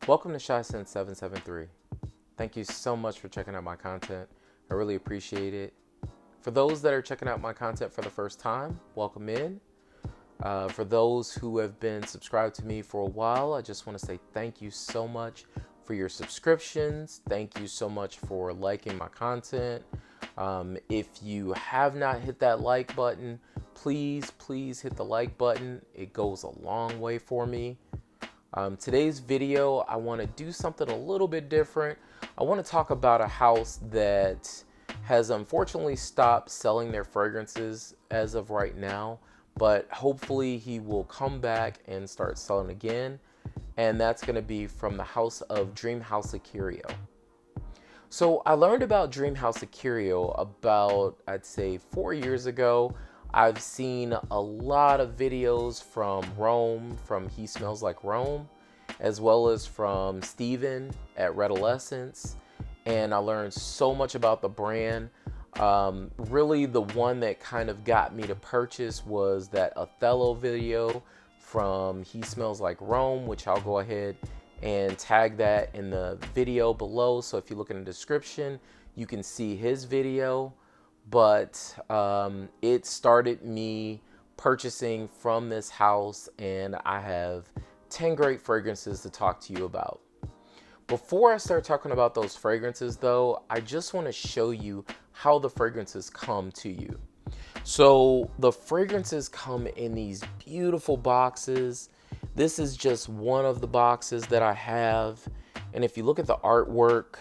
Welcome to ShySense773. Thank you so much for checking out my content. I really appreciate it. For those that are checking out my content for the first time, welcome in. For those who have been subscribed to me for a while, I just want to say thank you so much for your subscriptions. Thank you so much for liking my content. If you have not hit that like button, please hit the like button. It goes a long way for me. Today's video, I want to do something a little bit different. I want to talk about a house that has unfortunately stopped selling their fragrances as of right now, but hopefully he will come back and start selling again. And that's going to be from the house of Dreamhouse Ikiryo. So I learned about Dreamhouse Curio about, I'd say, 4 years ago. I've seen a lot of videos from Rome, from He Smells Like Rome, as well as from Steven at Redolessence. And I learned so much about the brand. Really, the one that kind of got me to purchase was that Othello video from He Smells Like Rome, which I'll go ahead and tag that in the video below. So if you look in the description, you can see his video. But it started me purchasing from this house, and I have 10 great fragrances to talk to you about. Before I start talking about those fragrances though, I just want to show you how the fragrances come to you. So the fragrances come in these beautiful boxes. This is just one of the boxes that I have. And if you look at the artwork,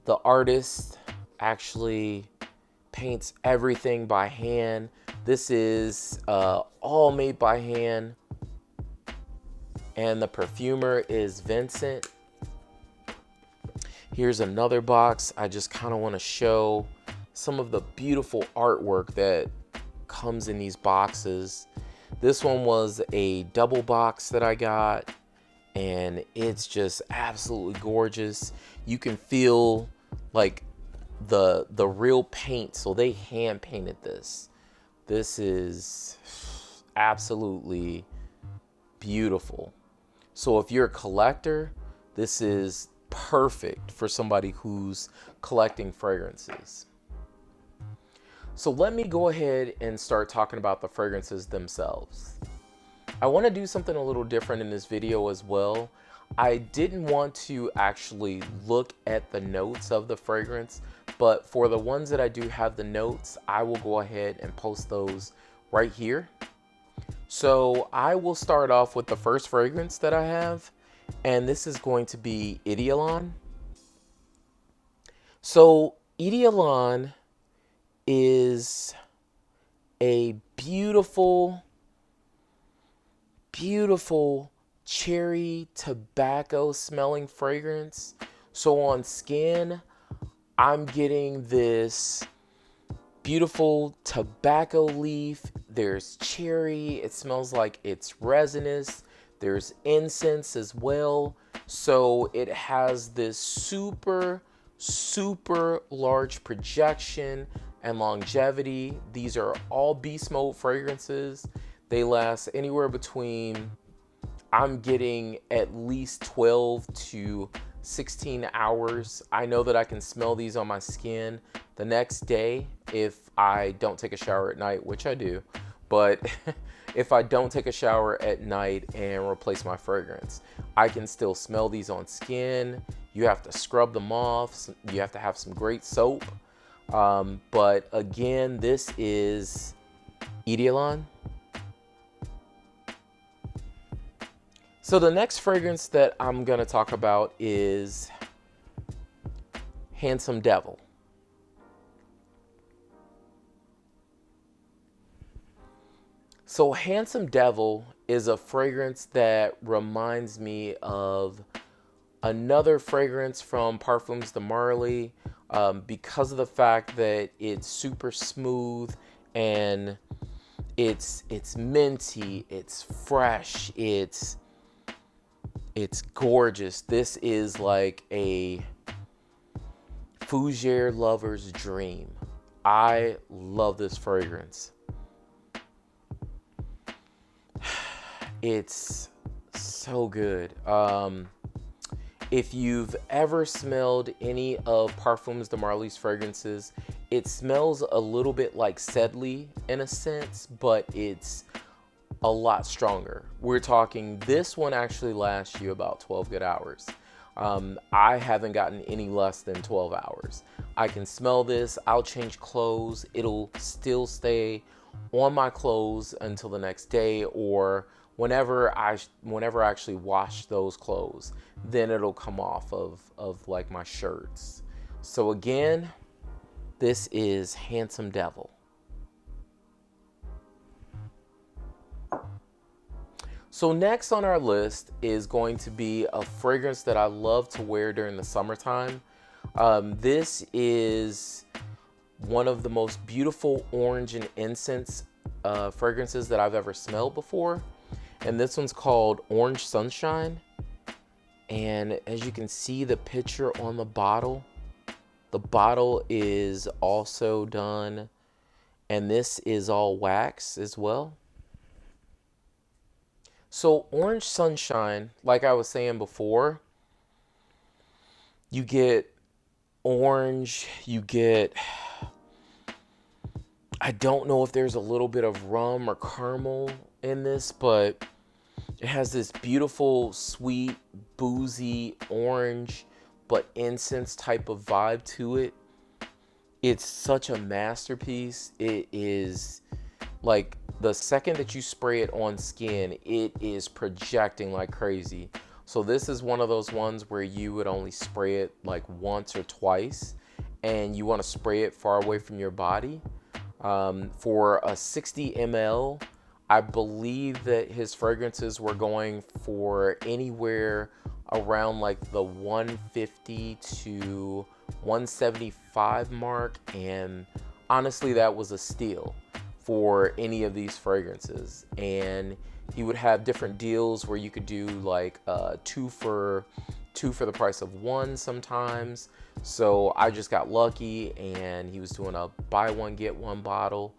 the artist actually paints everything by hand. This is all made by hand. And the perfumer is Vincent. Here's another box. I just kind of want to show some of the beautiful artwork that comes in these boxes. This one was a double box that I got, and it's just absolutely gorgeous. You can feel like the real paint. So they hand painted this. This is absolutely beautiful. So if you're a collector, this is perfect for somebody who's collecting fragrances. So let me go ahead and start talking about the fragrances themselves. I want to do something a little different in this video as well. I didn't want to actually look at the notes of the fragrance, but for the ones that I do have the notes, I will go ahead and post those right here. So I will start off with the first fragrance that I have, and this is going to be Idéalon. So Idéalon is a beautiful cherry tobacco smelling fragrance. So on skin, I'm getting this beautiful tobacco leaf. There's cherry. It smells like it's resinous. There's incense as well. So it has this super large projection and longevity. These are all beast mode fragrances. They last anywhere between, I'm getting at least 12 to 16 hours. I know that I can smell these on my skin the next day if I don't take a shower at night, which I do. But if I don't take a shower at night and replace my fragrance, I can still smell these on skin. You have to scrub them off. You have to have some great soap. But again, this is Idéalon. So the next fragrance that I'm going to talk about is Handsome Devil. So Handsome Devil is a fragrance that reminds me of another fragrance from Parfums de Marly, because of the fact that it's super smooth and it's minty, it's fresh, it's gorgeous. This is like a fougere lover's dream. I love this fragrance. It's so good. If you've ever smelled any of Parfums de Marly's fragrances, it smells a little bit like Sedley in a sense, but it's a lot stronger. We're talking, this one actually lasts you about 12 good hours. I haven't gotten any less than 12 hours. I can smell this, I'll change clothes, it'll still stay on my clothes until the next day, or whenever I actually wash those clothes, then it'll come off of like my shirts. So again, this is Handsome Devil. So next on our list is going to be a fragrance that I love to wear during the summertime. This is one of the most beautiful orange and incense fragrances that I've ever smelled before. And this one's called Orange Sunshine. And as you can see the picture on the bottle is also done, and this is all wax as well. So Orange Sunshine, like I was saying before, you get orange, you get, I don't know if there's a little bit of rum or caramel in this, but it has this beautiful, sweet, boozy orange, but incense type of vibe to it. It's such a masterpiece. It is like the second that you spray it on skin, it is projecting like crazy. So this is one of those ones where you would only spray it like once or twice, and you want to spray it far away from your body. For a 60 ml, I believe that his fragrances were going for anywhere around like the 150 to 175 mark, and honestly that was a steal for any of these fragrances. And he would have different deals where you could do like two for the price of one sometimes. So I just got lucky, and he was doing a buy one get one bottle,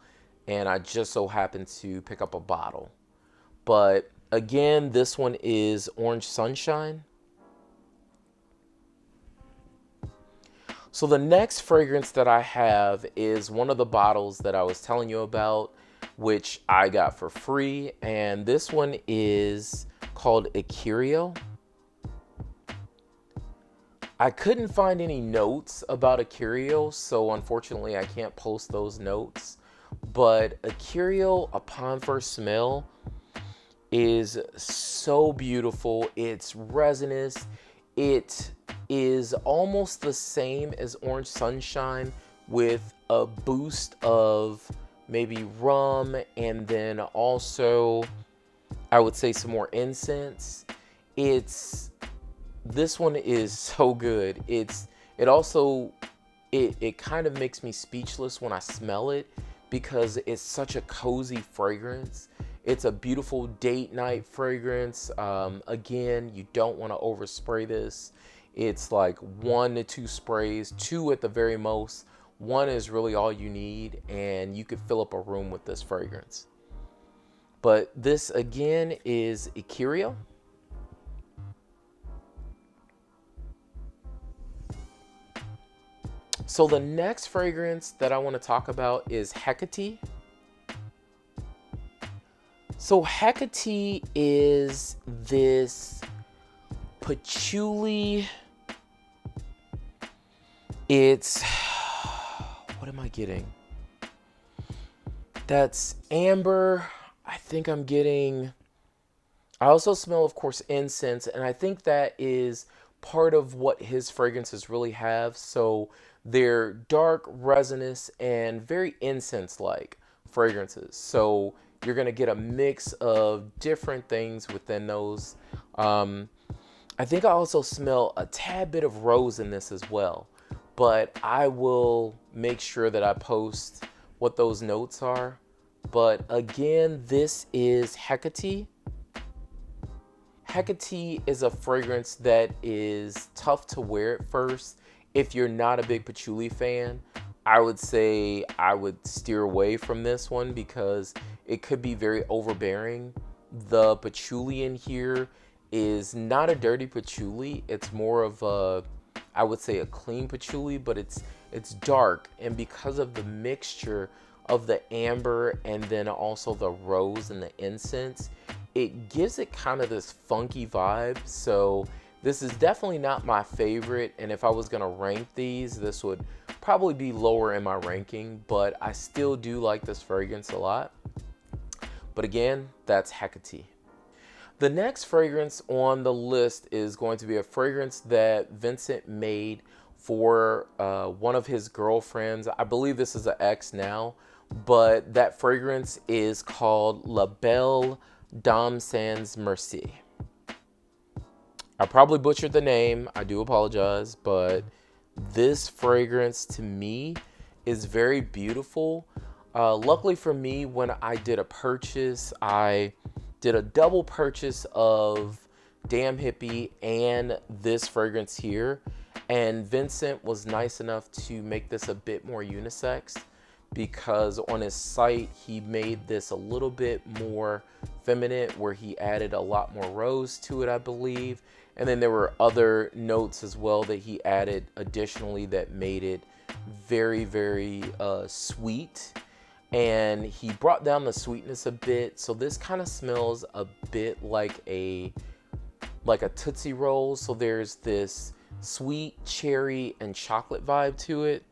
and I just so happened to pick up a bottle. But again, this one is Orange Sunshine. So the next fragrance that I have is one of the bottles that I was telling you about, which I got for free, and this one is called Ikiryo. I couldn't find any notes about Ikiryo, so unfortunately I can't post those notes. But Ikiryo, upon first smell, is so beautiful. It's resinous. It is almost the same as Orange Sunshine, with a boost of maybe rum, and then also I would say some more incense. This one is so good. It kind of makes me speechless when I smell it, because it's such a cozy fragrance. It's a beautiful date night fragrance. Again, you don't want to overspray this. It's like 1 to 2 sprays, 2 at the very most. 1 is really all you need, and you could fill up a room with this fragrance. But this again is Ikiryo. So the next fragrance that I want to talk about is Hecate. So Hecate is this patchouli. It's, what am I getting? That's amber. I think I'm getting, I also smell, of course, incense, and I think that is part of what his fragrances really have. So they're dark, resinous, and very incense-like fragrances. So you're going to get a mix of different things within those. I think I also smell a tad bit of rose in this as well. But I will make sure that I post what those notes are. But again, this is Hecate. Hecate is a fragrance that is tough to wear at first. If you're not a big patchouli fan, I would say I would steer away from this one, because it could be very overbearing. The patchouli in here is not a dirty patchouli. It's more of a, I would say, a clean patchouli, but it's dark, and because of the mixture of the amber and then also the rose and the incense, it gives it kind of this funky vibe. So this is definitely not my favorite, and if I was gonna rank these, this would probably be lower in my ranking, but I still do like this fragrance a lot. But again, that's Hecate. The next fragrance on the list is going to be a fragrance that Vincent made for one of his girlfriends. I believe this is an ex now, but that fragrance is called La Belle Dame Sans Merci. I probably butchered the name. I do apologize, but this fragrance to me is very beautiful. Luckily for me, when I did a purchase, I did a double purchase of Damn Hippie and this fragrance here. And Vincent was nice enough to make this a bit more unisex, because on his site, he made this a little bit more feminine, where he added a lot more rose to it, I believe. And then there were other notes as well that he added additionally that made it very, very sweet. And he brought down the sweetness a bit. So this kind of smells a bit like a Tootsie Roll. So there's this sweet cherry and chocolate vibe to it.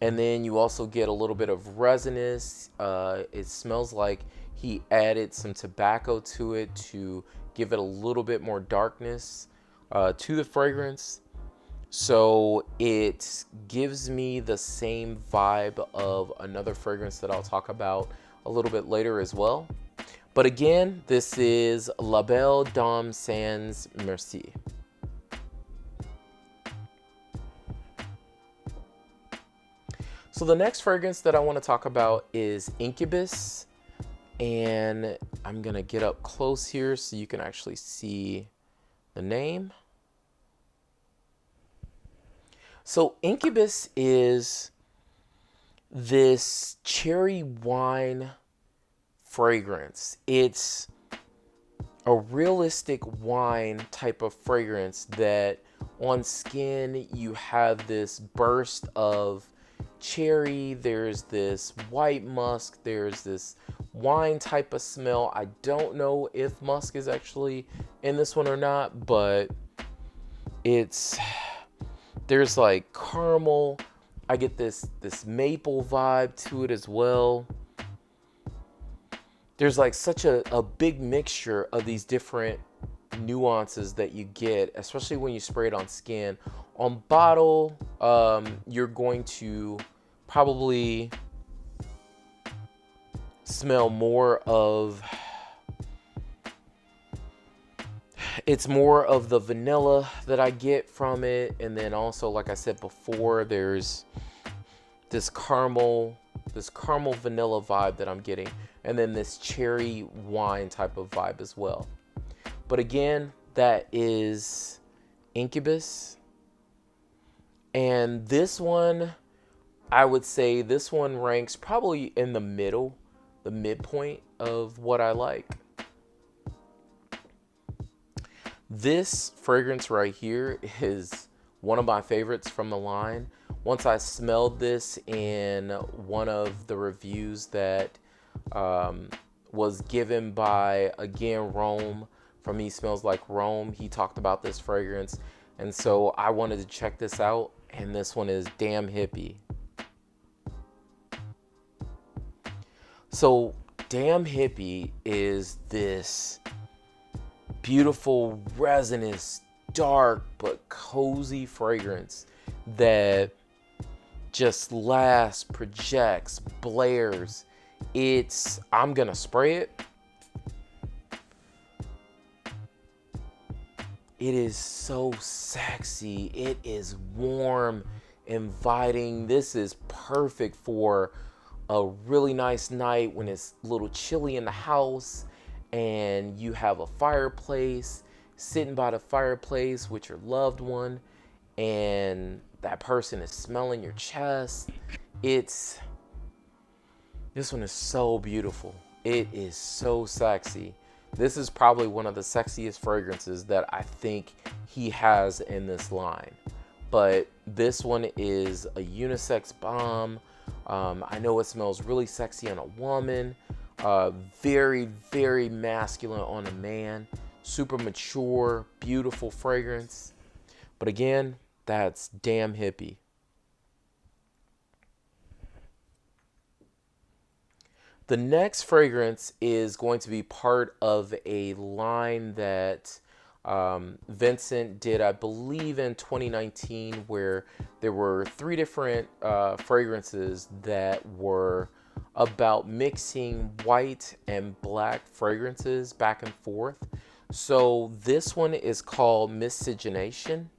And then you also get a little bit of resinous. It smells like he added some tobacco to it to give it a little bit more darkness to the fragrance. So it gives me the same vibe of another fragrance that I'll talk about a little bit later as well. But again, this is La Belle Dame Sans Merci. So the next fragrance that I want to talk about is Incubus. And I'm going to get up close here so you can actually see the name. So Incubus is this cherry wine fragrance. It's a realistic wine type of fragrance that on skin you have this burst of cherry, there's this white musk, there's this wine type of smell. I don't know if musk is actually in this one or not, but there's like caramel. I get this maple vibe to it as well. There's like such a big mixture of these different nuances that you get, especially when you spray it on skin. On bottle, you're going to probably smell more of, it's more of the vanilla that I get from it. And then also, like I said before, there's this caramel vanilla vibe that I'm getting. And then this cherry wine type of vibe as well. But again, that is Incubus. And this one, I would say this one ranks probably in the middle, the midpoint of what I like. This fragrance right here is one of my favorites from the line. Once I smelled this in one of the reviews that was given by, again, Rome from He Smells Like Rome, he talked about this fragrance. And so I wanted to check this out. And this one is Damn Hippie. So Damn Hippie is this beautiful, resinous, dark, but cozy fragrance that just lasts, projects, blares. I'm gonna spray it. It is so sexy. It is warm, inviting. This is perfect for a really nice night when it's a little chilly in the house and you have a fireplace, sitting by the fireplace with your loved one, and that person is smelling your chest. This one is so beautiful. It is so sexy. This is probably one of the sexiest fragrances that I think he has in this line. But this one is a unisex bomb. I know it smells really sexy on a woman. Very, very masculine on a man. Super mature, beautiful fragrance. But again, that's Damn Hippie. The next fragrance is going to be part of a line that Vincent did, I believe, in 2019, where there were 3 different fragrances that were about mixing white and black fragrances back and forth. So this one is called Miscegenation.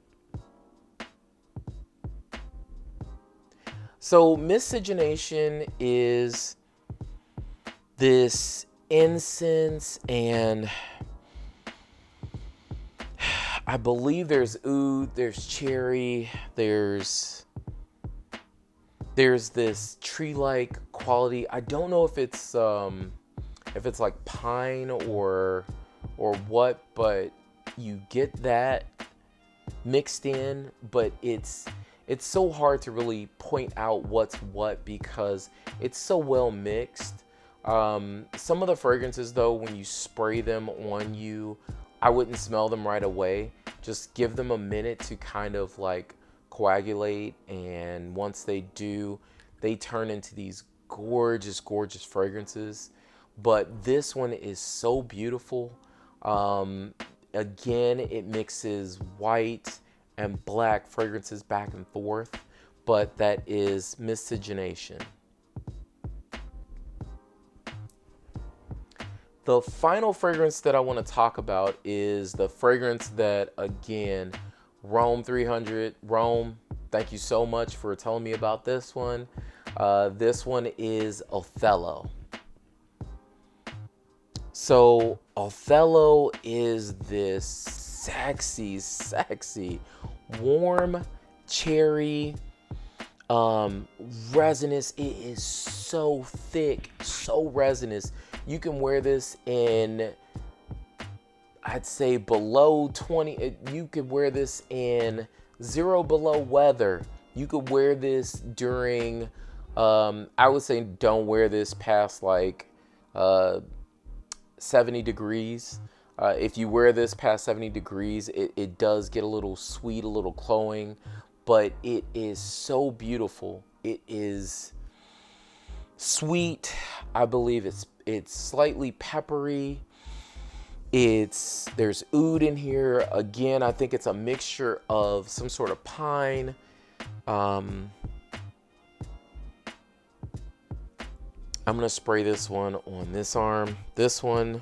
So Miscegenation is this incense, and I believe there's oud, there's cherry, there's this tree-like quality. I don't know if it's like pine or what, but you get that mixed in, but it's so hard to really point out what's what because it's so well mixed. Some of the fragrances though, when you spray them on you, I wouldn't smell them right away. Just give them a minute to kind of like coagulate, and once they do, they turn into these gorgeous, gorgeous fragrances. But this one is so beautiful. Again, it mixes white and black fragrances back and forth, but that is Miscegenation. The final fragrance that I want to talk about is the fragrance that, again, Rome 300. Rome, thank you so much for telling me about this one. This one is Othello. So Othello is this sexy, sexy, warm cherry, resinous. It is so thick, so resinous. You can wear this in, I'd say, below 20. You could wear this in 0 below weather. You could wear this during, I would say don't wear this past like 70 degrees. If you wear this past 70 degrees, it does get a little sweet, a little cloying, but it is so beautiful. It is sweet. I believe it's slightly peppery. There's oud in here. Again, I think it's a mixture of some sort of pine. I'm gonna spray this one on this arm. This one,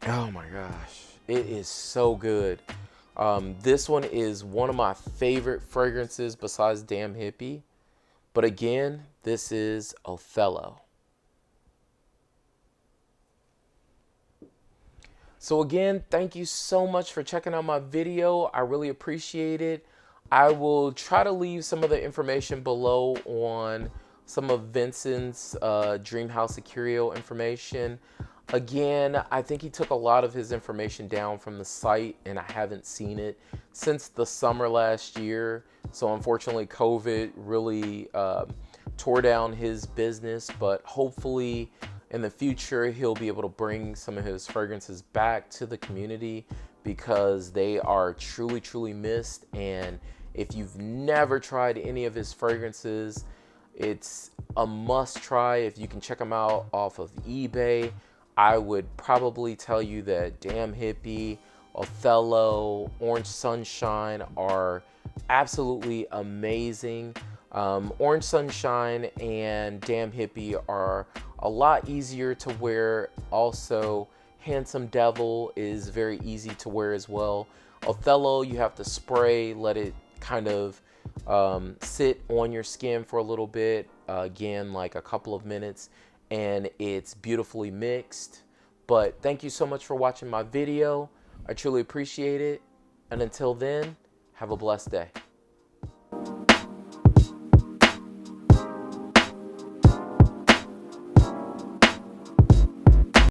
oh my gosh, it is so good. This one is one of my favorite fragrances besides Damn Hippie. But again, this is Othello. So again, thank you so much for checking out my video. I really appreciate it. I will try to leave some of the information below on some of Vincent's Dreamhouse Ikiryo information. Again, I think he took a lot of his information down from the site, and I haven't seen it since the summer last year. So unfortunately, COVID really tore down his business, but hopefully in the future, he'll be able to bring some of his fragrances back to the community because they are truly, truly missed. And if you've never tried any of his fragrances, it's a must try. If you can check them out off of eBay, I would probably tell you that Damn Hippie, Othello, Orange Sunshine are absolutely amazing. Orange Sunshine and Damn Hippie are a lot easier to wear. Also, Handsome Devil is very easy to wear as well. Othello, you have to spray, let it kind of sit on your skin for a little bit, again, like a couple of minutes, and it's beautifully mixed. But thank you so much for watching my video. I truly appreciate it. And until then, have a blessed day.